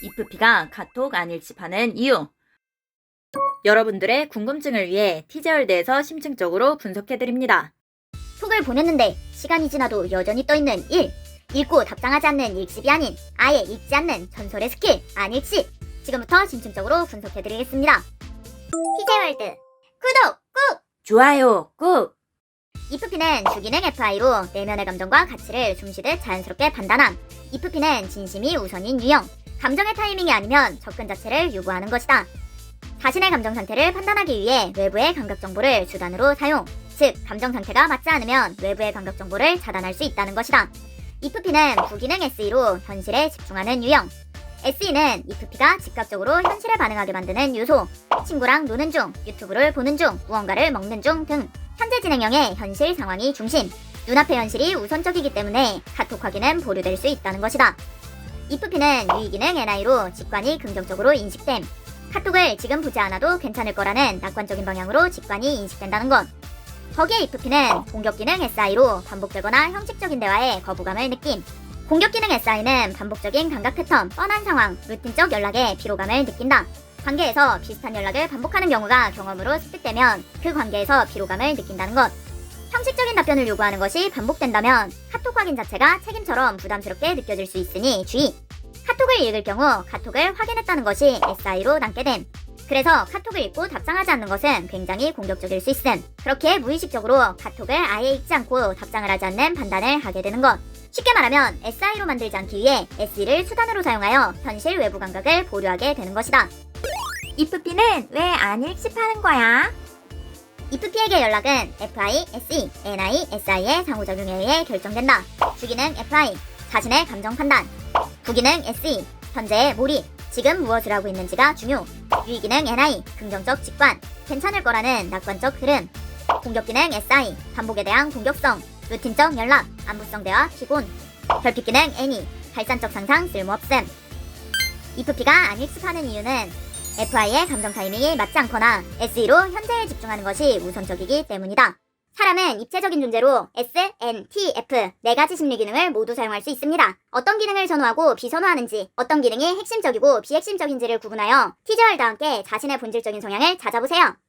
이프피가 카톡 안 일집하는 이유. 여러분들의 궁금증을 위해 티저월드에서 심층적으로 분석해드립니다. 톡을 보냈는데 시간이 지나도 여전히 떠있는 1. 읽고 답장하지 않는 읽씹이 아닌 아예 읽지 않는 전설의 스킬 안읽씹. 지금부터 심층적으로 분석해드리겠습니다. 티저월드 구독 꾹! 좋아요 꾹! 이프피는 주기능 FI로 내면의 감정과 가치를 숨쉬듯 자연스럽게 판단함. 이프피는 진심이 우선인 유형. 감정의 타이밍이 아니면 접근 자체를 유보하는 것이다. 자신의 감정 상태를 판단하기 위해 외부의 감각 정보를 수단으로 사용. 즉, 감정 상태가 맞지 않으면 외부의 감각 정보를 차단할 수 있다는 것이다. 이프피는 부기능 SE로 현실에 집중하는 유형. SE는 이프피가 즉각적으로 현실에 반응하게 만드는 요소. 친구랑 노는 중, 유튜브를 보는 중, 무언가를 먹는 중 등 현재 진행형의 현실 상황이 중심. 눈앞의 현실이 우선적이기 때문에 카톡 확인은 보류될 수 있다는 것이다. 이프피는 유의기능 NI로 직관이 긍정적으로 인식됨. 카톡을 지금 보지 않아도 괜찮을 거라는 낙관적인 방향으로 직관이 인식된다는 것. 거기에 이프피는 공격기능 SI로 반복되거나 형식적인 대화에 거부감을 느낌. 공격기능 SI는 반복적인 감각 패턴, 뻔한 상황, 루틴적 연락에 피로감을 느낀다. 관계에서 비슷한 연락을 반복하는 경우가 경험으로 습득되면 그 관계에서 피로감을 느낀다는 것. 형식적인 답변을 요구하는 것이 반복된다면 카톡 확인 자체가 책임처럼 부담스럽게 느껴질 수 있으니 주의! 카톡을 읽을 경우 카톡을 확인했다는 것이 SI로 남게 됨. 그래서 카톡을 읽고 답장하지 않는 것은 굉장히 공격적일 수 있음. 그렇게 무의식적으로 카톡을 아예 읽지 않고 답장을 하지 않는 판단을 하게 되는 것. 쉽게 말하면 SI로 만들지 않기 위해 SE를 수단으로 사용하여 현실 외부 감각을 보류하게 되는 것이다. 이프피는 왜 안 일집하는 거야? 이프피에게 연락은 FI, SE, NI, SI의 상호작용에 의해 결정된다. 주기능 FI, 자신의 감정 판단. 부기능 SE, 현재의 몰입, 지금 무엇을 하고 있는지가 중요. 유의기능 NI, 긍정적 직관, 괜찮을 거라는 낙관적 흐름. 공격기능 SI, 반복에 대한 공격성, 루틴적 연락, 안부성 대화 피곤. 결핍기능 NE, 발산적 상상 쓸모없음. 이프피가 안 읽습하는 이유는 FI의 감정 타이밍이 맞지 않거나 SE로 현재에 집중하는 것이 우선적이기 때문이다. 사람은 입체적인 존재로 S, N, T, F 4가지 심리 기능을 모두 사용할 수 있습니다. 어떤 기능을 선호하고 비선호하는지, 어떤 기능이 핵심적이고 비핵심적인지를 구분하여 티저월드와 함께 자신의 본질적인 성향을 찾아보세요.